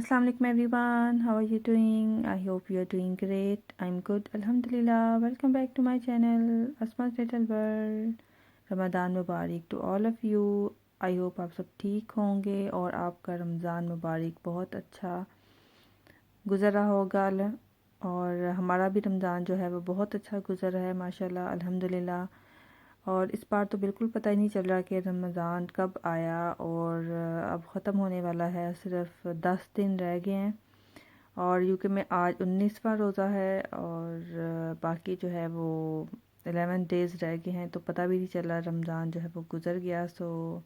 Assalamu alaikum everyone. How are you doing? I hope you are doing great. I'm good. Alhamdulillah. Welcome back to my channel, Asma's Little World. Ramzan Mubarak to all of you. I hope आप सब ठीक होंगे और आपका रमज़ान मुबारक बहुत अच्छा गुज़रा होगा। और हमारा भी रमज़ान जो है वो बहुत अच्छा गुज़रा है माशाल्लाह अल्हम्दुलिल्लाह। और इस बार तो बिल्कुल पता ही नहीं चल रहा कि रमज़ान कब आया और अब ख़त्म होने वाला है। सिर्फ 10 दिन रह गए हैं और यूके में आज 19वां रोज़ा है और बाकी जो है वो 11 डेज़ रह गए हैं, तो पता भी नहीं चला रमज़ान जो है वो गुज़र गया। सो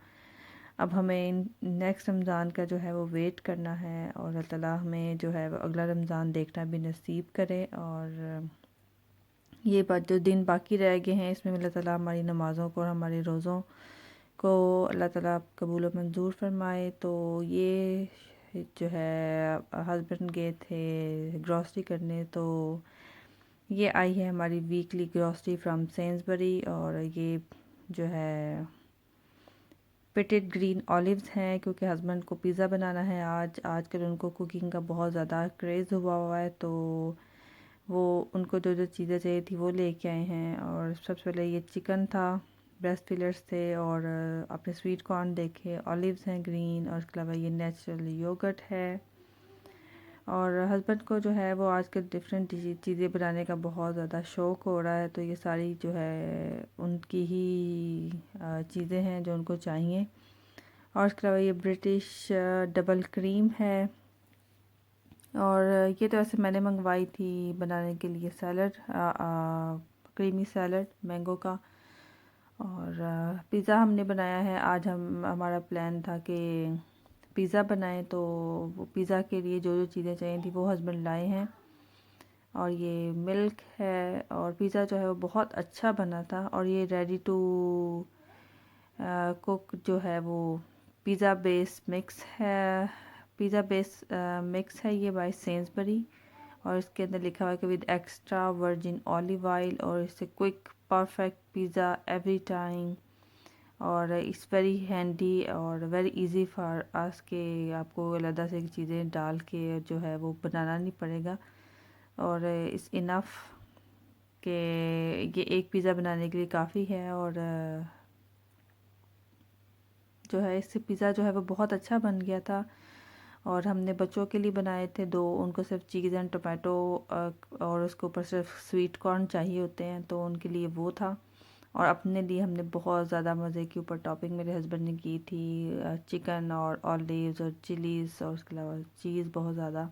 अब हमें नेक्स्ट रमज़ान का जो है वो वेट करना है और अल्लाह ताला हमें जो है वो अगला रमज़ान देखना भी नसीब करे। और ये बात जो दिन बाकी रह गए हैं इसमें अल्लाह ताला हमारी नमाज़ों को और हमारे रोज़ों को अल्लाह ताला कबूल और मंजूर फरमाए। तो ये जो है हस्बैंड गए थे ग्रॉसरी करने, तो ये आई है हमारी वीकली ग्रॉसरी फ्रॉम सेंसबरी। और ये जो है पिटेड ग्रीन ऑलिव्स हैं क्योंकि हस्बैंड को पिज़्ज़ा बनाना है। आजकल उनको कुकिंग का बहुत ज़्यादा क्रेज़ हुआ है, तो वो उनको जो जो चीज़ें चाहिए थी वो लेके आए हैं। और सबसे पहले ये चिकन था, ब्रेस्ट फिलर्स थे और आपने स्वीट कॉर्न देखे, ऑलिव्स हैं ग्रीन, और इसके अलावा ये नेचुरल योगर्ट है। और हस्बैंड को जो है वो आजकल डिफरेंट चीज़ें बनाने का बहुत ज़्यादा शौक़ हो रहा है, तो ये सारी जो है उनकी ही चीज़ें हैं जो उनको चाहिए। और इसके अलावा ये ब्रिटिश डबल क्रीम है। और ये तो ऐसे मैंने मंगवाई थी बनाने के लिए सैलड, क्रीमी सैलड मैंगो का। और पिज़्ज़ा हमने बनाया है। आज हमारा प्लान था कि पिज़्ज़ा बनाएं, तो वो पिज़्ज़ा के लिए जो जो चीज़ें चाहिए थी वो हस्बैंड लाए हैं। और ये मिल्क है और पिज़्ज़ा जो है वो बहुत अच्छा बना था। और ये रेडी टू कुक जो है वो पिज़्ज़ा बेस मिक्स है, पिज़्ज़ा बेस मिक्स है ये बाय सेंसबरी। और इसके अंदर लिखा हुआ है कि with extra virgin olive oil, और इससे quick perfect pizza every time. और इट्स वेरी हैंडी और वेरी इजी फॉर अस के आपको अलग से चीज़ें डाल के जो है वो बनाना नहीं पड़ेगा। और इट्स इनफ कि ये एक पिज़्ज़ा बनाने के लिए काफ़ी है। और जो है इससे पिज़्ज़ा जो है वो बहुत अच्छा बन गया था। और हमने बच्चों के लिए बनाए थे दो, उनको सिर्फ चीज़ एंड टोमेटो और उसके ऊपर सिर्फ स्वीट कॉर्न चाहिए होते हैं, तो उनके लिए वो था। और अपने लिए हमने बहुत ज़्यादा मज़े के ऊपर टॉपिंग मेरे हस्बैंड ने की थी, चिकन और ऑलिव्स और चिलीज़ और उसके अलावा चीज़ बहुत ज़्यादा।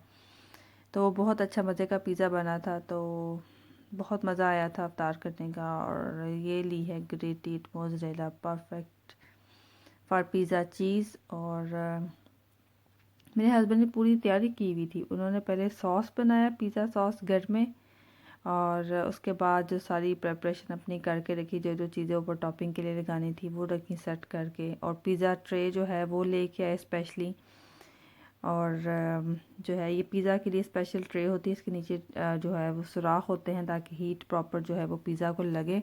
तो बहुत अच्छा मज़े का पिज़्ज़ा बना था, तो बहुत मज़ा आया था अफ्तार करने का। और ये ली है grated mozzarella perfect for pizza cheese. और मेरे हस्बैंड ने पूरी तैयारी की हुई थी। उन्होंने पहले सॉस बनाया, पिज़्ज़ा सॉस घर में, और उसके बाद जो सारी प्रिपरेशन अपनी करके रखी, जो जो चीज़ें ऊपर टॉपिंग के लिए लगानी थी वो रखी सेट करके। और पिज़्ज़ा ट्रे जो है वो लेके आए स्पेशली। और जो है ये पिज़्ज़ा के लिए स्पेशल ट्रे होती है, इसके नीचे जो है वो सुराख होते हैं ताकि हीट प्रॉपर जो है वो पिज़्ज़ा को लगे।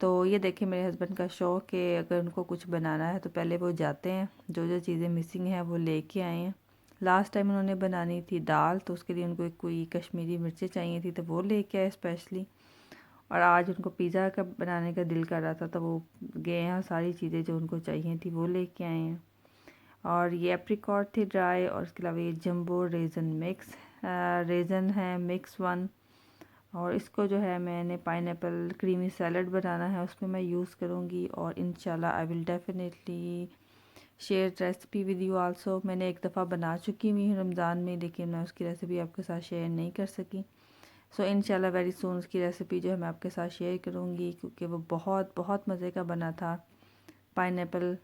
तो ये देखें मेरे हस्बैंड का शौक़ कि अगर उनको कुछ बनाना है तो पहले वो जाते हैं, जो जो चीज़ें मिसिंग हैं वो लेके आए हैं। लास्ट टाइम उन्होंने बनानी थी दाल, तो उसके लिए उनको कोई कश्मीरी मिर्चें चाहिए थी, तो वो लेके आए स्पेशली। और आज उनको पिज़्ज़ा का बनाने का दिल कर रहा था, तो वो गए हैं, सारी चीज़ें जो उनको चाहिए थी वो लेके आए हैं। और ये एप्रिकॉट थी ड्राई, और उसके अलावा ये जंबो रेज़न मिक्स रेज़न है मिक्स वन। और इसको जो है मैंने पाइनएप्पल क्रीमी सैलड बनाना है, उसमें मैं यूज़ करूँगी। और इंशाल्लाह I will definitely share recipe with you also. मैंने एक दफ़ा बना चुकी हुई हूँ रमज़ान में, लेकिन मैं उसकी रेसिपी आपके साथ शेयर नहीं कर सकी। सो इंशाल्लाह वेरी सून उसकी रेसिपी जो है मैं आपके साथ शेयर करूँगी, क्योंकि वो बहुत बहुत मज़े का बना था। पाइनएप्पल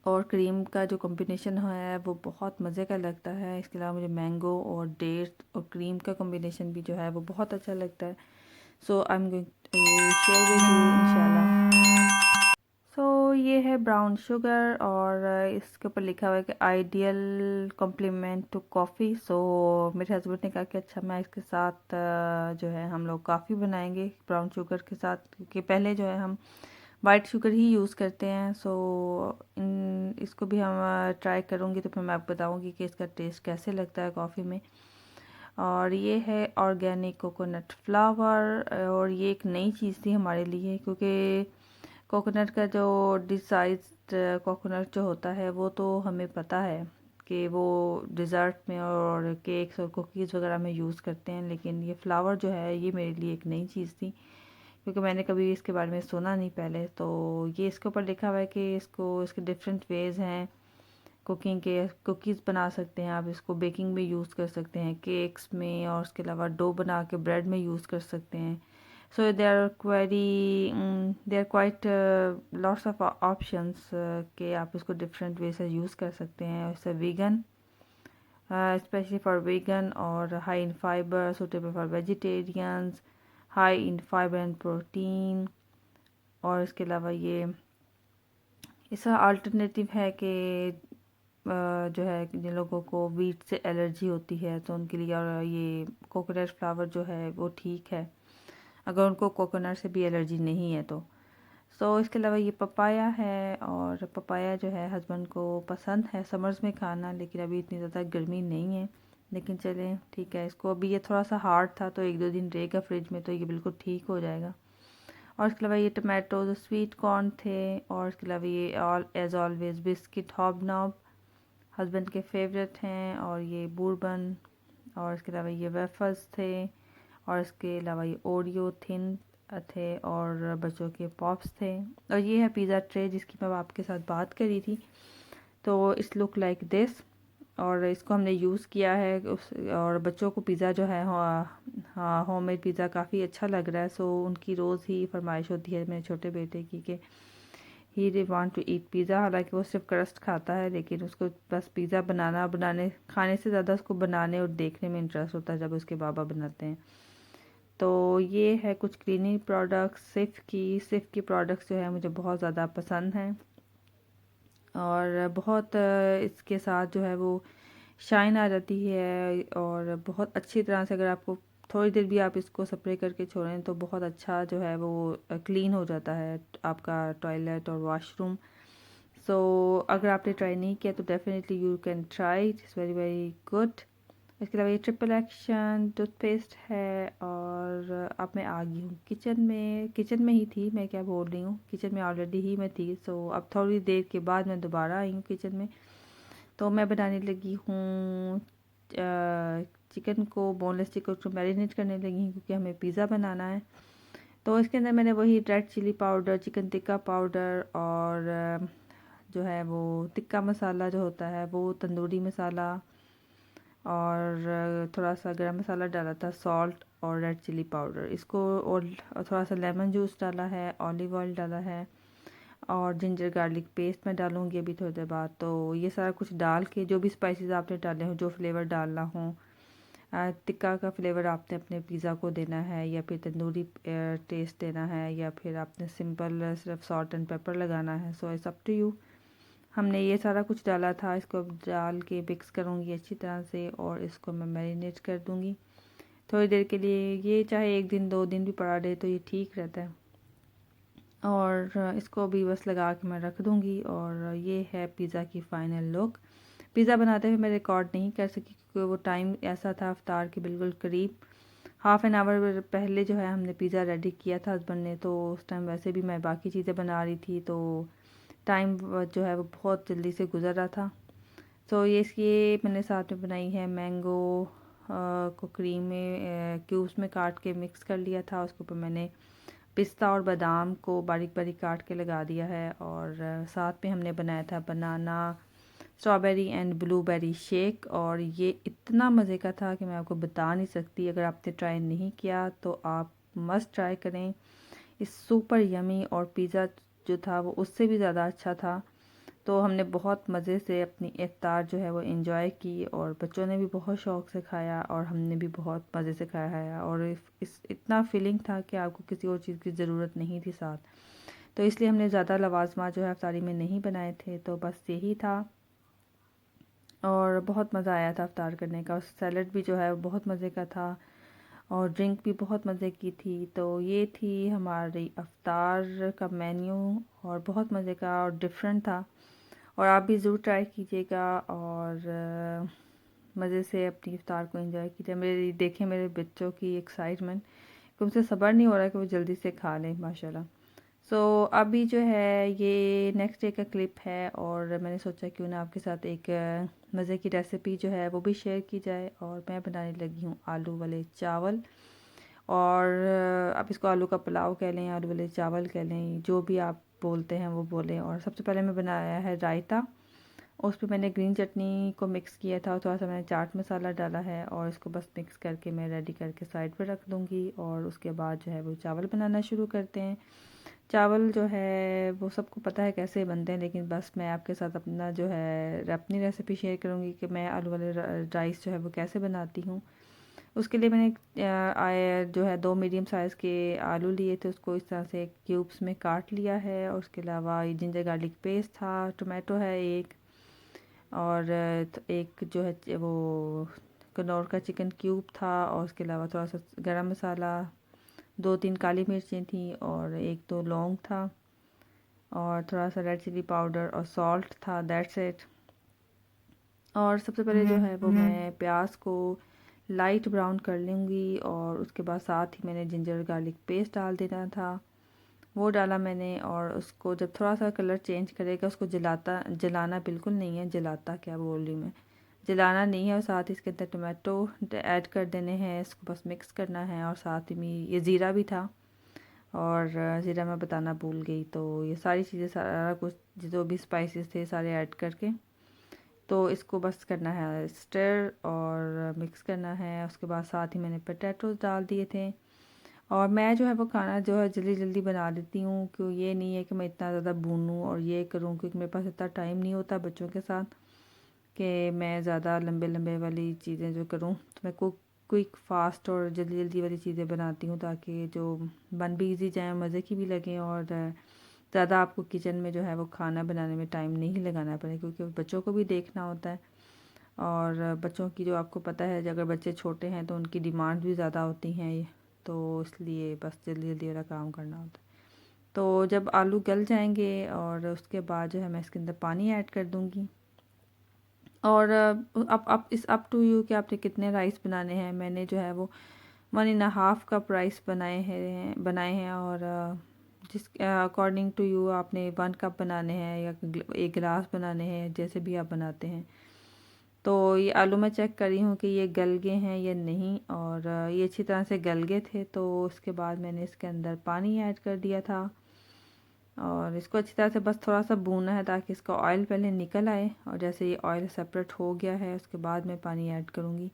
और क्रीम का जो कॉम्बिनेशन है वो बहुत मज़े का लगता है। इसके अलावा मुझे मैंगो और डेट और क्रीम का कॉम्बिनेशन भी जो है वो बहुत अच्छा लगता है। So I am going to share with you इंशाल्लाह। सो ये है ब्राउन शुगर, और इसके ऊपर लिखा हुआ है कि आइडियल कॉम्प्लीमेंट टू कॉफ़ी। सो मेरे हस्बैंड ने कहा कि अच्छा मैं इसके साथ जो है हम लोग कॉफ़ी बनाएंगे ब्राउन शुगर के साथ, क्योंकि पहले जो है हम वाइट शुगर ही यूज़ करते हैं। सो इसको भी हम ट्राई करूँगी तो फिर मैं आपको बताऊँगी कि इसका टेस्ट कैसे लगता है कॉफ़ी में। और ये है ऑर्गेनिक कोकोनट फ्लावर, और ये एक नई चीज़ थी हमारे लिए, क्योंकि कोकोनट का जो डिसाइज्ड कोकोनट जो होता है वो तो हमें पता है कि वो डिज़र्ट में और केक्स और कुकीज़ वगैरह में यूज़ करते हैं, लेकिन ये फ्लावर जो है ये मेरे लिए एक नई चीज़ थी, क्योंकि मैंने कभी इसके बारे में सुना नहीं पहले। तो ये इसके ऊपर लिखा हुआ है कि इसके डिफरेंट वेज़ हैं कुकिंग के। कुकीज़ बना सकते हैं आप, इसको बेकिंग में यूज़ कर सकते हैं, केक्स में, और उसके अलावा डो बना के ब्रेड में यूज़ कर सकते हैं। सो देर क्वाइट लॉट्स ऑफ ऑप्शंस कि आप इसको डिफरेंट वे से यूज़ कर सकते हैं। इससे वीगन, स्पेशली फॉर वीगन, और high in fibre, suitable for vegetarians, high in fibre and protein. और इसके अलावा ये इसका अल्टरनेटिव है कि जो है जिन लोगों को वीट से एलर्जी होती है तो उनके लिए, और ये कोकोनट फ्लावर जो है वो ठीक है अगर उनको कोकोनट से भी एलर्जी नहीं है तो। सो इसके अलावा ये पपाया है, और पपाया जो है हस्बैंड को पसंद है समर्स में खाना, लेकिन अभी इतनी ज़्यादा गर्मी नहीं है। लेकिन चलें ठीक है, इसको अभी ये थोड़ा सा हार्ड था तो 1-2 दिन रहेगा फ्रिज में तो ये बिल्कुल ठीक हो जाएगा। और इसके अलावा ये टमाटो जो स्वीट कॉर्न थे, और इसके अलावा ये all as always biscuit Hobnob husband के फेवरेट हैं, और ये बूरबन, और इसके अलावा ये वेफर्स थे, और इसके अलावा ये ओरियो थिन थे, और बच्चों के पॉप्स थे। और ये है पिज़्ज़ा ट्रे जिसकी मैं आपके साथ बात करी थी। तो इस लुक लाइक दिस, और इसको हमने यूज़ किया है और बच्चों को पिज़्ज़ा जो है हाँ होममेड पिज़्ज़ा काफ़ी अच्छा लग रहा है। सो उनकी रोज़ ही फरमाइश होती है मेरे छोटे बेटे की कि he want to eat pizza. हालांकि वो सिर्फ क्रस्ट खाता है, लेकिन उसको बस पिज़्ज़ा बनाने खाने से ज़्यादा उसको बनाने और देखने में इंटरेस्ट होता है जब उसके बाबा बनाते हैं। तो ये है कुछ क्लीनिंग प्रोडक्ट्स सिफ़ की प्रोडक्ट्स जो है मुझे बहुत ज़्यादा पसंद हैं, और बहुत इसके साथ जो है वो शाइन आ जाती है, और बहुत अच्छी तरह से अगर आपको थोड़ी देर भी आप इसको स्प्रे करके छोड़ें तो बहुत अच्छा जो है वो क्लीन हो जाता है आपका टॉयलेट और वॉशरूम। सो अगर आपने ट्राई नहीं किया तो definitely you can try, it's very very good. इसके अलावा ये ट्रिपल एक्शन टूथपेस्ट है, और अब मैं आ गई हूँ किचन में ही थी, मैं क्या बोल रही हूँ, किचन में ऑलरेडी ही मैं थी। सो अब थोड़ी देर के बाद मैं दोबारा आई हूँ किचन में। तो मैं बनाने लगी हूँ चिकन को, बोनलेस चिकन को मैरिनेट करने लगी हूँ क्योंकि हमें पिज़्ज़ा बनाना है। तो इसके अंदर मैंने वही red chilli powder, chicken tikka powder, और जो है वो टिक्का मसाला जो होता है वो, तंदूरी मसाला, और थोड़ा सा गरम मसाला डाला था, सॉल्ट और रेड चिली पाउडर इसको, और थोड़ा सा लेमन जूस डाला है, ऑलिव ऑयल डाला है, और जिंजर गार्लिक पेस्ट मैं डालूँगी अभी थोड़ी देर बाद। तो ये सारा कुछ डाल के जो भी स्पाइसेस आपने डाले हो, जो फ्लेवर डालना हो, टिक्का का फ्लेवर आपने अपने पिज़्ज़ा को देना है, या फिर तंदूरी टेस्ट देना है, या फिर आपने सिंपल सिर्फ सॉल्ट एंड पेपर लगाना है। So it's up to you. हमने ये सारा कुछ डाला था, इसको डाल के मिक्स करूँगी अच्छी तरह से, और इसको मैं मैरिनेट कर दूँगी थोड़ी देर के लिए। ये चाहे 1-2 दिन भी पड़ा रहे तो ये ठीक रहता है। और इसको अभी बस लगा के मैं रख दूँगी। और ये है पिज़्ज़ा की फ़ाइनल लुक। पिज़्ज़ा बनाते हुए मैं रिकॉर्ड नहीं कर सकी क्योंकि वो टाइम ऐसा था इफ्तार के बिल्कुल करीब, हाफ़ एन आवर पहले जो है हमने पिज़्ज़ा रेडी किया था हस्बैंड ने। तो उस टाइम वैसे भी मैं बाकी चीज़ें बना रही थी, तो टाइम जो है वो बहुत जल्दी से गुज़र रहा था। तो ये मैंने साथ में बनाई है मैंगो को क्रीम में क्यूब्स में काट के मिक्स कर लिया था। उसके ऊपर मैंने पिस्ता और बादाम को बारीक बारीक काट के लगा दिया है, और साथ में हमने बनाया था बनाना, स्ट्रॉबेरी एंड ब्लूबेरी शेक। और ये इतना मज़े का था कि मैं आपको बता नहीं सकती। अगर आपने ट्राई नहीं किया तो आप मस्ट ट्राई करें। इस सुपर यमी, और पिज़्ज़ा जो था वो उससे भी ज़्यादा अच्छा था। तो हमने बहुत मज़े से अपनी इफ्तार जो है वो एंजॉय की, और बच्चों ने भी बहुत शौक़ से खाया, और हमने भी बहुत मज़े से खाया है। और इस इतना फीलिंग था कि आपको किसी और चीज़ की ज़रूरत नहीं थी साथ। तो इसलिए हमने ज़्यादा लवाजमा जो है इफ्तारी में नहीं बनाए थे, तो बस यही था। और बहुत मज़ा आया था इफ्तार करने का। सैलड भी जो है वो बहुत मज़े का था। और ड्रिंक भी बहुत मज़े की थी। तो ये थी हमारी इफ्तार का मेन्यू और बहुत मज़े का और डिफरेंट था। और आप भी ज़रूर ट्राई कीजिएगा और मज़े से अपनी इफ्तार को एंजॉय कीजिए। मेरे देखें मेरे बच्चों की एक्साइटमेंट कि उनसे सब्र नहीं हो रहा कि वो जल्दी से खा लें माशाल्लाह। सो अभी जो है ये नेक्स्ट डे का क्लिप है और मैंने सोचा क्यों ना आपके साथ एक मज़े की रेसिपी जो है वो भी शेयर की जाए। और मैं बनाने लगी हूँ आलू वाले चावल। और आप इसको आलू का पुलाव कह लें, आलू वाले चावल कह लें, जो भी आप बोलते हैं वो बोलें। और सबसे पहले मैं बनाया है रायता। उस पे मैंने ग्रीन चटनी को मिक्स किया था और थोड़ा सा मैंने चाट मसाला डाला है और इसको बस मिक्स करके मैं रेडी करके साइड पे रख दूँगी। और उसके बाद जो है वो चावल बनाना शुरू करते हैं। चावल जो है वो सबको पता है कैसे बनते हैं, लेकिन बस मैं आपके साथ अपना जो है अपनी रेसिपी शेयर करूँगी कि मैं आलू वाले राइस जो है वो कैसे बनाती हूँ। उसके लिए मैंने जो है 2 मीडियम साइज़ के आलू लिए थे, उसको इस तरह से क्यूब्स में काट लिया है। और उसके अलावा ये जिंजर गार्लिक पेस्ट था, टोमेटो है एक, और एक जो है वो कनौर का चिकन क्यूब था। और उसके अलावा थोड़ा सा गरम मसाला, 2-3 काली मिर्चें थी और 1-2 लौंग था और थोड़ा सा रेड चिली पाउडर और सॉल्ट था, दैट्स इट। और सबसे पहले जो है वो मैं प्याज को लाइट ब्राउन कर लूँगी और उसके बाद साथ ही मैंने जिंजर गार्लिक पेस्ट डाल देना था, वो डाला मैंने। और उसको जब थोड़ा सा कलर चेंज करेगा उसको जलाना बिल्कुल नहीं है, जलाता क्या बोल रही मैं, जलाना नहीं है। और साथ ही इसके अंदर टोमेटो ऐड कर देने हैं, इसको बस मिक्स करना है। और साथ ही में ये ज़ीरा भी था और ज़ीरा मैं बताना भूल गई। तो ये सारी चीज़ें, सारा कुछ जो भी स्पाइसेस थे सारे ऐड करके तो इसको बस करना है स्टर और मिक्स करना है। उसके बाद साथ ही मैंने पोटैटोज़ डाल दिए थे। और मैं जो है वो खाना जो है जल्दी जल्दी बना देती हूँ, क्यों ये नहीं है कि मैं इतना ज़्यादा भूनूँ और ये करूँ, क्योंकि मेरे पास इतना टाइम नहीं होता बच्चों के साथ कि मैं ज़्यादा लंबे लंबे वाली चीज़ें जो करूँ। तो मैं क्विक फास्ट और जल्दी जल्दी वाली चीज़ें बनाती हूँ ताकि जो बन भी ईजी जाए, मज़े की भी लगें और ज़्यादा आपको किचन में जो है वो खाना बनाने में टाइम नहीं लगाना पड़े, क्योंकि बच्चों को भी देखना होता है। और बच्चों की जो आपको पता है अगर बच्चे छोटे हैं तो उनकी डिमांड भी ज़्यादा होती हैं, तो इसलिए बस जल्दी जल्दी वाला काम करना होता है। तो जब आलू गल जाएंगे और उसके बाद जो है मैं इसके अंदर पानी ऐड कर दूँगी। और अब इस अप टू यू कि आपने कितने राइस बनाने हैं। मैंने जो है वो 1.5 कप राइस बनाए हैं और जिस अकॉर्डिंग टू यू आपने 1 कप बनाने हैं या 1 गिलास बनाने हैं, जैसे भी आप बनाते हैं। तो ये आलू मैं चेक करी हूँ कि ये गल गए हैं या नहीं, और ये अच्छी तरह से गल गए थे। तो उसके बाद मैंने इसके अंदर पानी ऐड कर दिया था और इसको अच्छी तरह से बस थोड़ा सा भूनना है ताकि इसका ऑयल पहले निकल आए। और जैसे ये ऑयल सेपरेट हो गया है उसके बाद मैं पानी ऐड करूँगी।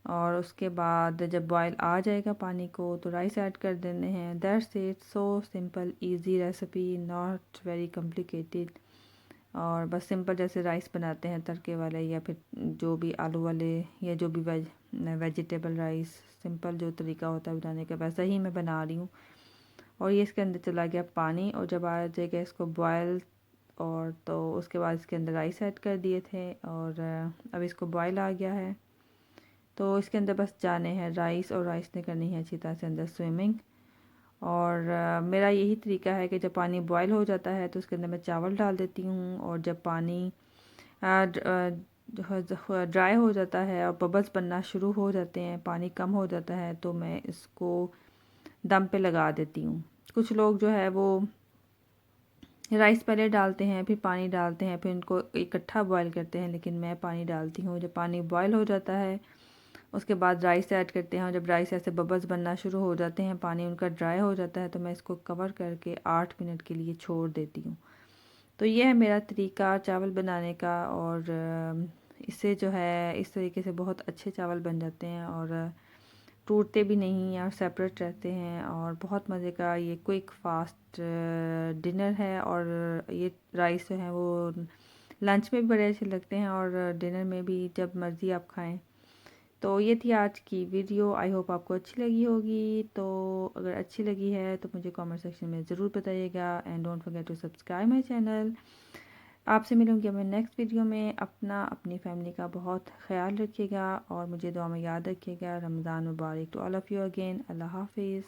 और उसके बाद जब बॉयल आ जाएगा पानी को तो राइस ऐड कर देने हैं। That's it, so simple easy recipe, not very complicated. और बस सिंपल जैसे राइस बनाते हैं तड़के वाले या फिर जो भी आलू वाले या जो भी वेजिटेबल राइस, सिंपल जो तरीका होता है बनाने का वैसा ही मैं बना रही हूँ। और ये इसके अंदर चला गया पानी और जब आ जाएगा इसको बॉयल, और तो उसके बाद इसके अंदर राइस ऐड कर दिए थे और अब इसको बॉयल आ गया है। तो इसके अंदर बस जाने हैं राइस और राइस ने करनी है अच्छी तरह से अंदर स्विमिंग। और मेरा यही तरीका है कि जब पानी बॉयल हो जाता है तो उसके अंदर मैं चावल डाल देती हूँ। और जब पानी ड्राई हो जाता है और बबल्स बनना शुरू हो जाते हैं, पानी कम हो जाता है, तो मैं इसको दम पे लगा देती हूँ। कुछ लोग जो है वो राइस पहले डालते हैं फिर पानी डालते हैं फिर इनको इकट्ठा बॉयल करते हैं, लेकिन मैं पानी डालती हूँ। जब पानी बॉयल हो जाता है उसके बाद राइस ऐड करते हैं और जब राइस ऐसे बबल्स बनना शुरू हो जाते हैं, पानी उनका ड्राई हो जाता है, तो मैं इसको कवर करके 8 मिनट के लिए छोड़ देती हूँ। तो ये है मेरा तरीका चावल बनाने का। और इससे जो है इस तरीके से बहुत अच्छे चावल बन जाते हैं और टूटते भी नहीं और सेपरेट रहते हैं। और बहुत मज़े का ये क्विक फास्ट डिनर है। और ये राइस जो है वो लंच में भी बड़े अच्छे लगते हैं और डिनर में भी, जब मर्ज़ी आप खाएं। तो ये थी आज की वीडियो, आई होप आपको अच्छी लगी होगी। तो अगर अच्छी लगी है तो मुझे कमेंट सेक्शन में ज़रूर बताइएगा and don't forget to subscribe my channel. आपसे मिलूँगी मैं नेक्स्ट वीडियो में। अपना अपनी फैमिली का बहुत ख्याल रखिएगा और मुझे दुआ में याद रखिएगा। रमज़ान मुबारक to all of you again. Allah हाफ़िज़।